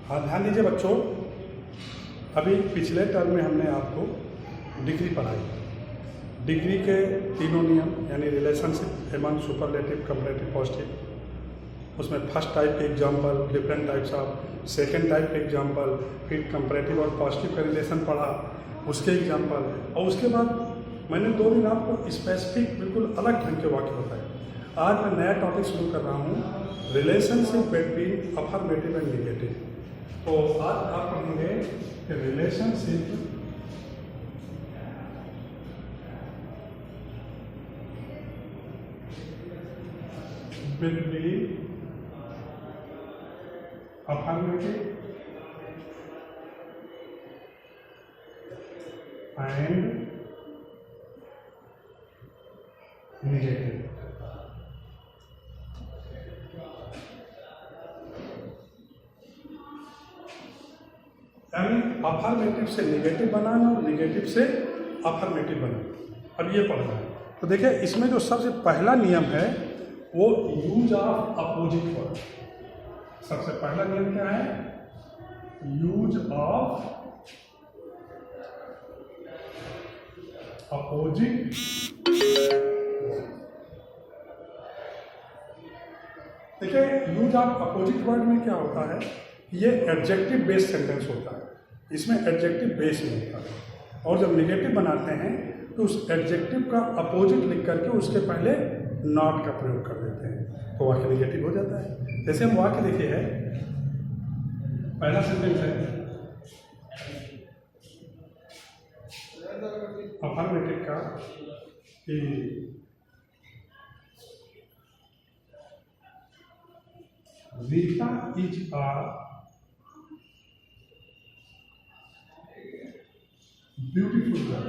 हाँ, ध्यान दीजिए बच्चों, अभी पिछले टर्म में हमने आपको डिग्री पढ़ाई। डिग्री के तीनों नियम यानी relationship among superlative, comparative, positive, उसमें फर्स्ट टाइप के example, different types of, second type के एग्जाम्पल, फिर कंपैरेटिव और पॉजिटिव का रिलेशन पढ़ा, उसके एग्जाम्पल, और उसके बाद मैंने 2 दिन आपको स्पेसिफिक बिल्कुल अलग ढंग के वाक्य बताए। आज मैं नया टॉपिक शुरू कर रहा हूँ, relationship between affirmative and negative. तो आज आप पढ़ेंगे कि relationship between affirmative and negative. यानी अफर्मेटिव से नेगेटिव बनाना और नेगेटिव से अफर्मेटिव बनाना। अब ये पढ़ना है। तो देखिए, इसमें जो सबसे पहला नियम है वो यूज ऑफ अपोजिट वर्ड। सबसे पहला नियम क्या है? Use of opposite. देखिए, यूज ऑफ अपोजिट वर्ड में क्या होता है, ये एडजेक्टिव बेस्ड सेंटेंस होता है, इसमें एडजेक्टिव बेस नहीं होता है। और जब नेगेटिव बनाते हैं तो उस एडजेक्टिव का अपोजिट लिख करके उसके pहले नॉट का प्रयोग कर देते हैं, तो वाक्य नेगेटिव हो जाता है। जैसे हम वाक्य देखिए है, पहला सेंटेंस है अफर्मेटिव का कि Rita is a beautiful girl.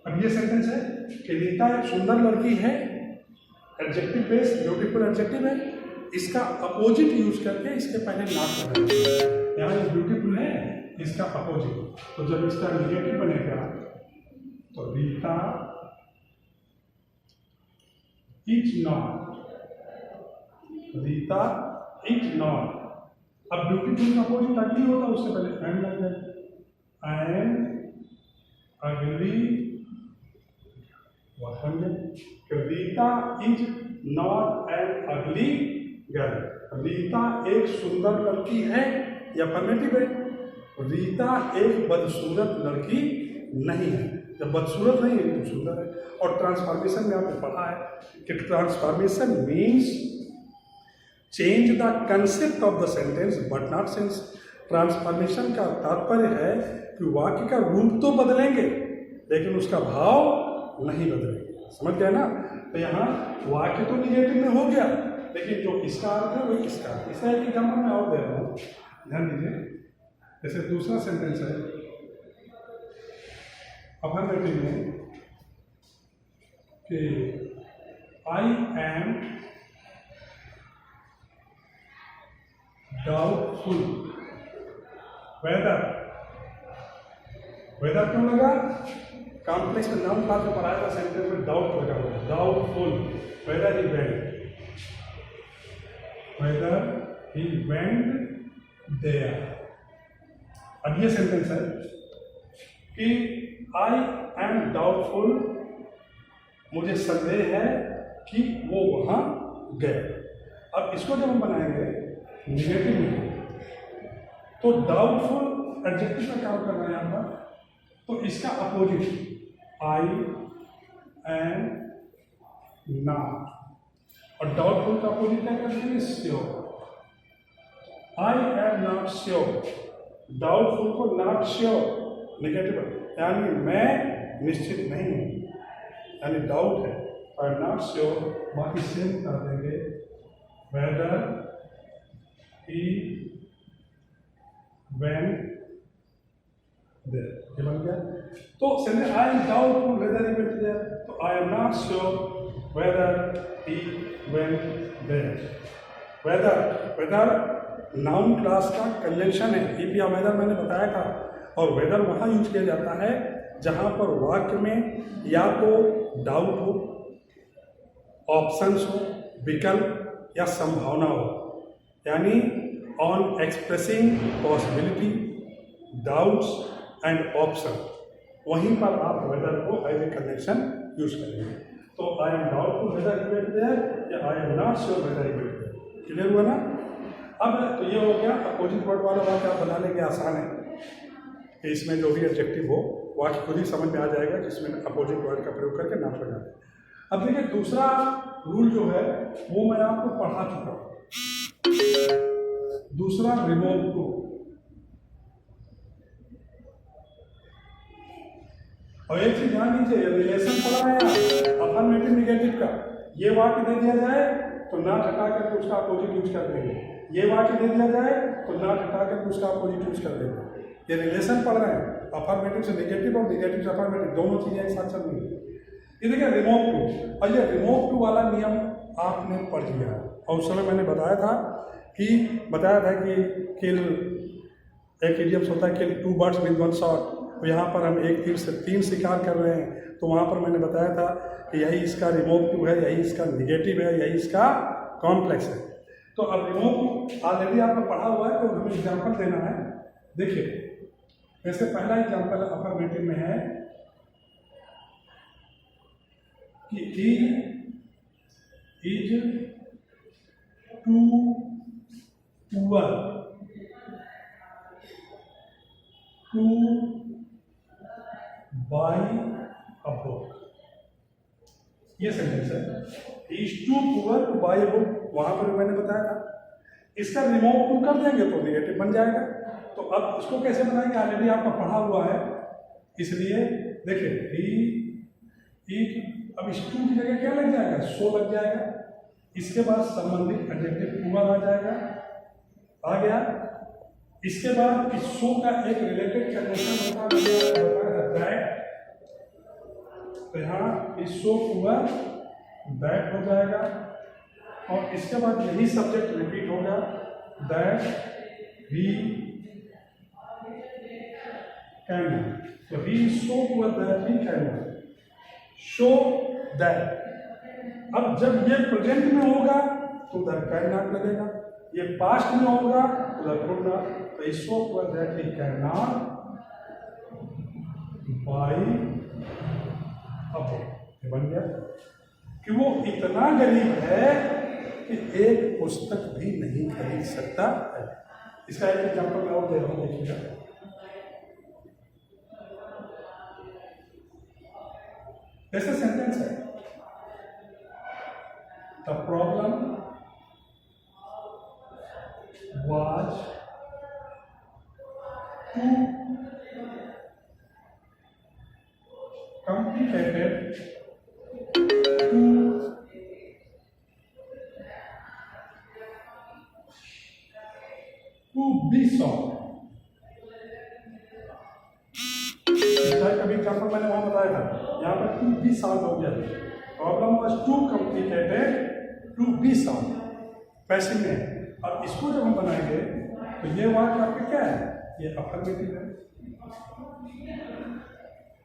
अब ये सेंटेंस है कि रीता एक सुंदर लड़की है, एडजेक्टिव बेस, ब्यूटीफुल एडजेक्टिव है, इसका अपोजिट यूज करके इसके पहले नॉट लगाएंगे। यहाँ ये ब्यूटीफुल है, इसका अपोजिट, तो जब इसका नेगेटिव बनेगा तो Rita is not, Rita is not. अब ब्यूटीफुल का अपोजिट अगली होता है, उससे पहले एंड लग जाए, एंड अगली रीता इज नॉट एन अगली गर्ल। रीता एक सुंदर लड़की है, या अफर्मेटिव है। रीता एक बदसूरत लड़की नहीं है। जब बदसूरत नहीं है तो सुंदर है। और ट्रांसफॉर्मेशन में आपने पढ़ा है कि transformation means change the concept of the sentence but not sense. Transformation का तात्पर्य है कि वाक्य का रूप तो बदलेंगे लेकिन उसका भाव नहीं बदलेंगे। समझ गए ना? तो यहाँ वाक्य तो निगेटिव में हो गया, लेकिन जो इसका अर्थ है वही इसका। इसका एक एग्जाम्पल मैं और दे रहा हूँ, ध्यान दीजिए। जैसे दूसरा सेंटेंस है अफर्मेटिव में कि I am doubtful whether. Whether क्यों लगा? कॉम्प्लेक्स में नाउन क्लास में पढ़ाया था, सेंटेंस में डाउट लगा हुआ है। Doubtful whether he went, whether he went there. अब ये सेंटेंस है कि आई एम डाउटफुल, मुझे संदेह है कि वो वहां गए। अब इसको जब हम बनाएंगे निगेटिव में, तो डाउटफुल एडजेक्टिव का काम करना है यहाँ पर, तो इसका अपोजिट आई एम नॉट, और डाउटफुल का अपोजिट क्या करते हैं? Sure. I am not sure, doubtful को नॉट श्योर नेगेटिव, यानी मैं निश्चित नहीं हूँ, यानी डाउट है, और नॉट श्योर बाकी सेम कर देंगे, वेदर ही वेंट देयर। ये बन गया। तो sentence I am doubtful whether he went there, तो I am not sure whether he went there. Whether, whether noun class का कंजंक्शन है। इफ या वेदर मैंने बताया था, और वेदर वहाँ यूज किया जाता है जहाँ पर वाक्य में या तो डाउट हो, ऑप्शंस हो, विकल्प या संभावना हो, यानी on expressing possibility, doubts and option, वहीं पर आप वेदर को एज ए कंडीशन यूज करेंगे। तो I am doubtful whether he will be there या I am not sure whether he will be there. Clear हुआ ना? अब तो ये हो गया अपोजिट वर्ड वाला वाक्य आप बना लेंगे, आसान है कि इसमें जो भी एडजेक्टिव हो वाक्य खुद ही समझ में आ जाएगा जिसमें अपोजिट वर्ड का प्रयोग करके नाम लगा दें। अब देखिए दूसरा रूल जो है वो मैं आपको पढ़ा चुका हूँ, दूसरा रिमूव टू। और एक चीज ध्यान दीजिए, रिलेशन पढ़ा है अफर्मेटिव निगेटिव का, ये वाक्य दे दिया जाए तो नॉट हटा करके उसका अपोजिट यूज कर देंगे, ये वाक्य दे दिया जाए तो नॉट हटा करके उसका अपोजिट यूज कर देंगे। ये रिलेशन पढ़ रहे हैं, अफर्मेटिव से निगेटिव और निगेटिव से अफर्मेटिव, दोनों चीजें एक साथ चल रही है। ये देखिए रिमूव टू, और ये रिमूव टू वाला नियम आपने पढ़ लिया है, और उस समय मैंने बताया था कि किल, एक इडियम्स होता है किल 2 बर्ड्स विद 1 शॉट, तो यहाँ पर हम एक तीर से 3 शिकार कर रहे हैं। तो वहाँ पर मैंने बताया था कि यही इसका रिमूव टू है, यही इसका निगेटिव है, यही इसका कॉम्प्लेक्स है। तो अब रिमूव ऑलरेडी आपने पढ़ा हुआ है, तो हमें एग्जाम्पल देना है। देखिए वैसे पहला एग्जाम्पल अफर्मेटिव में है कि he is too poor to buy a book, ये सेंटेंस है। He is too poor to buy a book, वहां पर मैंने बताया था इसका रिमूव टू कर देंगे तो निगेटिव बन जाएगा। तो अब इसको कैसे बनाएंगे, ऑलरेडी आपका पढ़ा हुआ है, इसलिए देखिए ही इज, अब इस टू की जगह क्या लग जाएगा, सो लग जाएगा, इसके बाद संबंधित एडजेक्टिव पुअर आ जाएगा, आ गया। इसके बाद इस सो का एक रिलेटेड कंडीशन होता है दैट, तो यहाँ इस सो पुअर दैट हो जाएगा, और इसके बाद यही सब्जेक्ट रिपीट होगा दैट ही कैन, तो he so poor that he can show that. अब जब ये प्रेजेंट में होगा तो उधर कैन नॉट लगेगा, ये पास्ट में होगा तो उधर कुड नॉट, तो he so poor that he can not buy a book, बन गया कि वो इतना गरीब है कि एक पुस्तक भी नहीं खरीद सकता है। इसका एक एग्जाम्पल मैं और दे रहा हूं, देखिएगा। ऐसा सेंटेंस है, the problem was too complicated to be solved। कभी एग्जाम्पल मैंने वहां बताया था, यहाँ पर टू बी सॉल्व हो गया, problem was too complicated to be solve, passive में। अब इसको जब हम बनाएंगे तो ये वाक्य आपका क्या है, ये अफर्मेटिव है,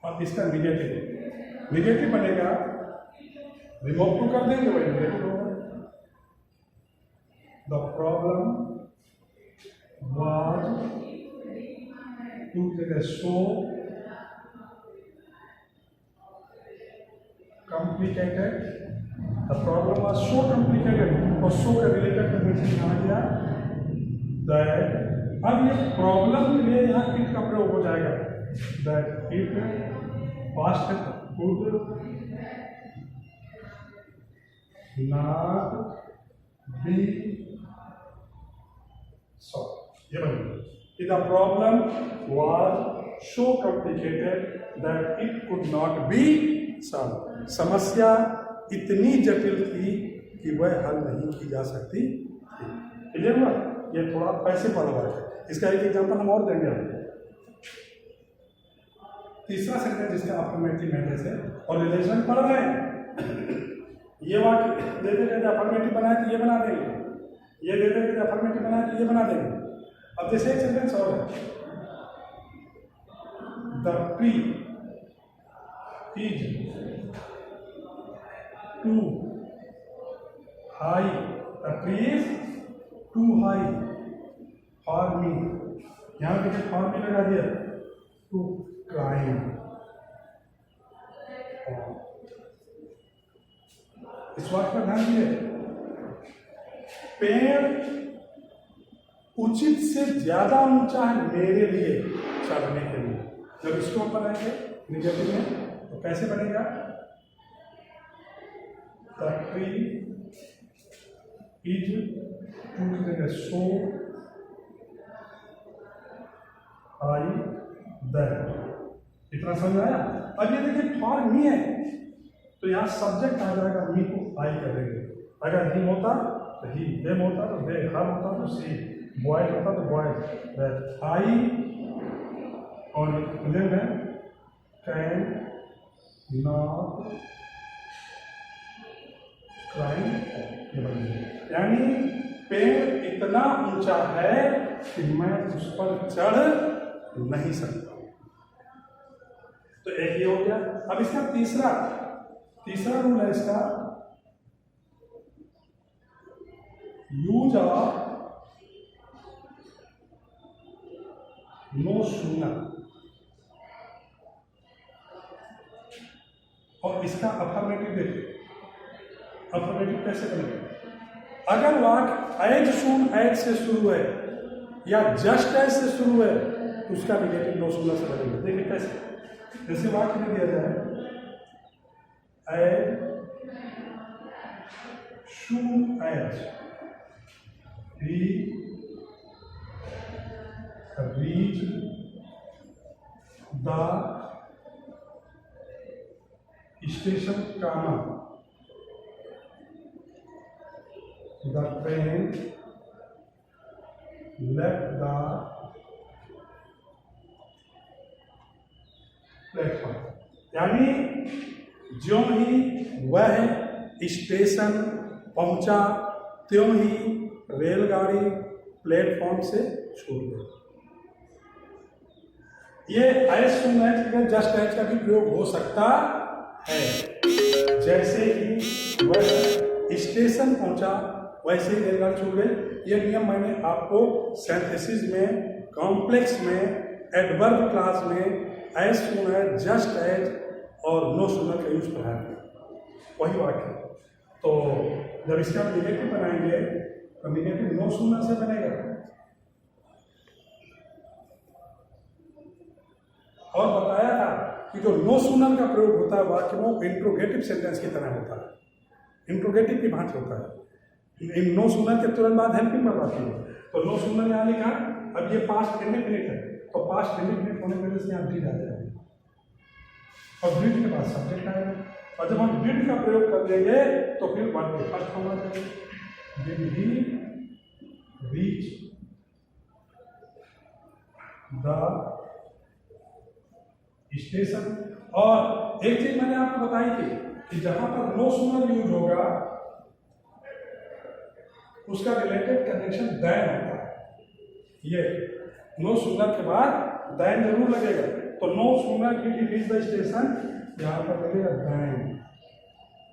और इसका निगेटिव, निगेटिव बनेगा, रिमूव टू कर देंगे वही निगेटिव होगा। द प्रॉब्लम वाज टू जगह so complicated, the problem was so complicated, और सो का रिलेटेड कंडीशन आ गया दैट। अब ये प्रॉब्लम के लिए यहाँ इट का प्रयोग हो जाएगा, that it past could not be solve, ये बन गया। The problem was so complicated that it could not be solve, समस्या इतनी जटिल थी कि वह हल नहीं की जा सकती थी। क्लियर हुआ? ये थोड़ा पैसे वाला बात है। इसका एक एग्जांपल हम और देंगे आपको। तीसरा सेंटेंस जिसका अफर्मेटिव है जैसे, और रिलेशन पढ़ रहे हैं, ये वाक्य दे देंगे अफर्मेटिव बनाए तो ये बना देंगे, ये दे देंगे अफर्मेटिव बनाए तो ये बना देंगे। अब जैसे एक सेंटेंस और है, the tree is too high the tree is too high for me, यहाँ देखिए फॉर मी लगा दिया, टू क्लाइंब। इस बात पर ध्यान दिए, पेड़ उचित से ज्यादा ऊंचा है मेरे लिए चढ़ने के लिए। जब इसके ऊपर आएंगे निगेटिव में तो कैसे बनेगा, द ट्री इज टू की जगह सो हाई दैट। इतना समझ आया। अब ये देखिए फॉर मी है तो यहाँ सब्जेक्ट आ जाएगा, मी को आई करेंगे। अगर हिम होता तो ही, देम होता तो दे, हर होता तो सी, बॉयज होता तो बॉयज। आई और देन है कैन नॉट क्लाइंब। यानी पेड़ इतना ऊंचा है कि मैं उस पर चढ़ नहीं सकता। तो एक ये हो गया। अब इसका तीसरा रूल है इसका, यूज ऑफ नो सूनर। और इसका अफर्मेटिव देखिए, अफर्मेटिव कैसे बनेगा। अगर वाक्य एज सून एज से शुरू है या जस्ट एज से शुरू है तो उसका निगेटिव नो सूनर से बनेगा। देखिए कैसे, जैसे वाक्य में दिया जाए as soon as he reached the station, comma, the train left the platform. यानी ज्यों ही वह स्टेशन पहुंचा त्यों ही रेलगाड़ी प्लेटफॉर्म से छूट गई। ये as soon as just as का भी प्रयोग हो सकता है। जैसे ही वह स्टेशन पहुंचा वैसे ही रेलगाड़ी छूट गई। ये नियम मैंने आपको सिंथेसिस में, कॉम्प्लेक्स में, एडवर्ब क्लास में as soon as, just as और नो सूनर का यूज पढ़ाया, वही वाक्य। तो जब इसका निगेटिव बनाएंगे तो निगेटिव नो सूनर से बनेगा। और बताया था कि जो नो सूनर का प्रयोग होता है वाक्य में वो इंट्रोगेटिव सेंटेंस की तरह होता है, इंट्रोगेटिव की भांति होता है। इन नो सूनर के तुरंत बाद हेल्पिंग वर्ब आती है। तो नो सूनर यहाँ लिखा, अब ये पास्ट इंडेफिनिट है तो पास्ट इंडेफिनिट होने की वजह से यहाँ डिड आ जाएगा और डिड के बाद सब्जेक्ट आएगा। और जब हम डिड का प्रयोग कर देंगे तो फिर वर्ब के फर्स्ट फॉर्म आ जाएगा, did he reach the station. और एक चीज मैंने आपको बताई थी कि जहां पर नो सूनर यूज होगा उसका रिलेटेड कनेक्शन दैन होता है। ये नो सूनर के बाद दैन जरूर लगेगा। तो no sooner did he reach the station, यहां पर लगेगा दैन।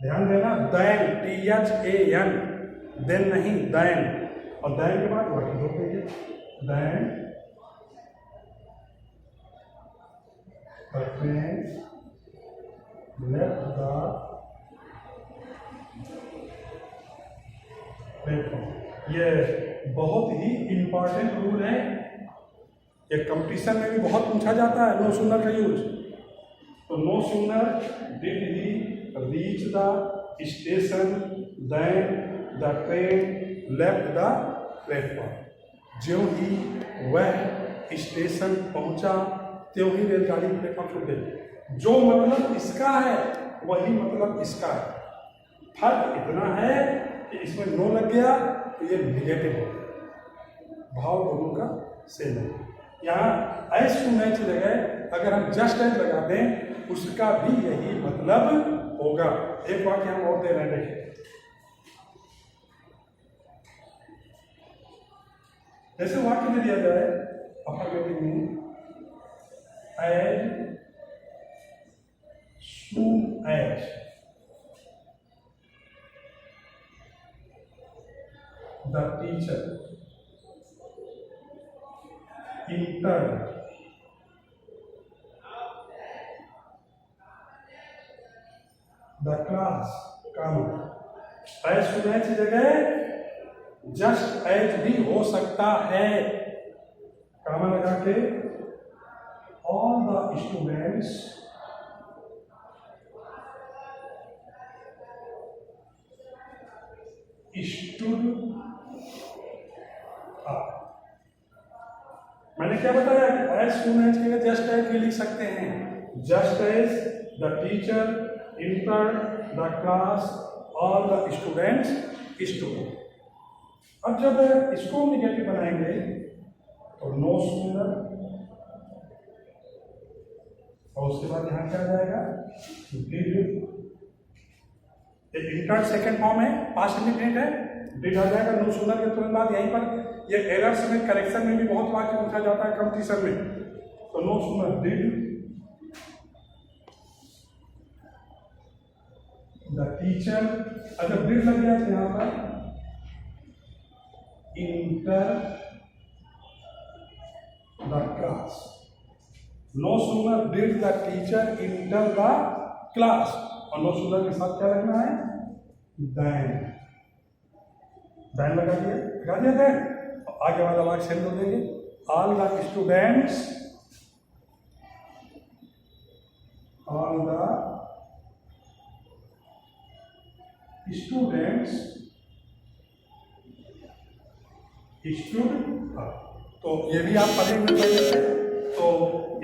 ध्यान देना, दैन, THAN, देन नहीं, दैन। और दैन के बाद वाक्य हो गई, than the train left the platform. ये बहुत ही इंपॉर्टेंट रूल है, ये कंपटीशन में भी बहुत पूछा जाता है नो सूनर का यूज। तो no sooner did he reach the station then the train left the platform. ज्यों ही वह स्टेशन पहुंचा त्यों ही रेलगाड़ी प्लेटफॉर्म छूट गई। जो मतलब इसका है वही मतलब इसका है। फर्क इतना है कि इसमें नो लग गया तो ये निगेटिव हो गया, भाव दोनों का सेम है। यहाँ एज सून एज की जगह अगर हम जस्ट एज लगा दें उसका भी यही मतलब होगा। एक वाक्य हम और दे रहे हैं, देखिए जैसे वाक्य में दिया जाए अफर्मेटिव में as soon as, the teacher entered the class, as soon as की जगह जस्ट एज भी हो सकता है, कामा लगा के all the students stood up. मैंने क्या बताया कि एज सुन एज के लिए जस्ट एज भी लिख सकते हैं, just as the teacher entered the class all the students stood. अब जब इसको निगेटिव बनाएंगे तो नो सूनर, और उसके बाद यहां क्या आ जाएगा, डिड। इंटर्ड सेकेंड फॉर्म है, पास्ट इंडिफिनिट है, डिड आ जाएगा नो सूनर के तुरंत बाद। यहीं पर ये एरर्स में करेक्शन में भी बहुत वाक्य पूछा जाता है कंपटीशन में, तो no sooner did the teacher, अगर डिड लग गया तो यहां पर enter the class. No sooner did the teacher enter the class, और नो सूनर के साथ क्या रखना है, देन। देन लगा दिया देन, आगे वाला वाक्य सेंड हो देंगे, all the students stood up. तो ये भी आप पढ़े हुए पहले से, तो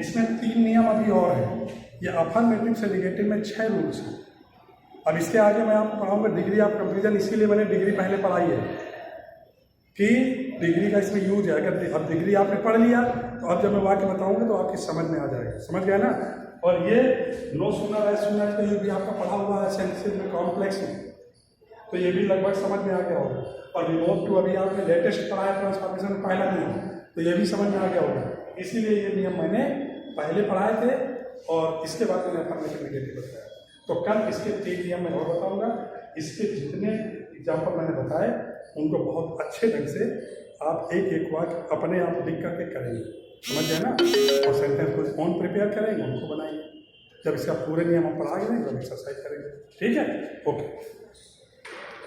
इसमें 3 नियम अभी और हैं। ये अफर्मेटिव से निगेटिव में 6 रूल्स हैं। अब इसके आगे मैं आपको पढ़ाऊंगा डिग्री ऑफ कंपेरिजन, इसीलिए मैंने डिग्री पहले पढ़ाई है कि डिग्री का इसमें यूज है। अगर अब डिग्री आपने पढ़ लिया तो अब जब मैं वाक्य बताऊंगा तो आपकी समझ में आ जाएगा, समझ गया ना। और ये no sooner as soon as का ये भी आपका पढ़ा हुआ है सेंटेंस में, कॉम्प्लेक्स में, तो ये भी लगभग समझ में आ गया होगा। और रिमोट टू अभी आपने लेटेस्ट पढ़ाया ट्रांसफॉर्मेशन में, पहला नियम, तो ये भी समझ में आ गया होगा। इसीलिए ये नियम मैंने पहले पढ़ाए थे और इसके बाद मैंने अफर्मेटिव नेगेटिव बताया। तो कल इसके 3 नियम मैं और बताऊंगा। इसके जितने एग्जाम्पल मैंने बताए उनको बहुत अच्छे ढंग से आप एक एक वाक्य अपने आप लिख करके करेंगे, समझ गए ना। और सेंटेंस को कौन प्रिपेयर करेंगे, उनको बनाएंगे। जब इसका पूरे नियम हम पढ़ा गए तो एक्सरसाइज करेंगे, ठीक है, ओके।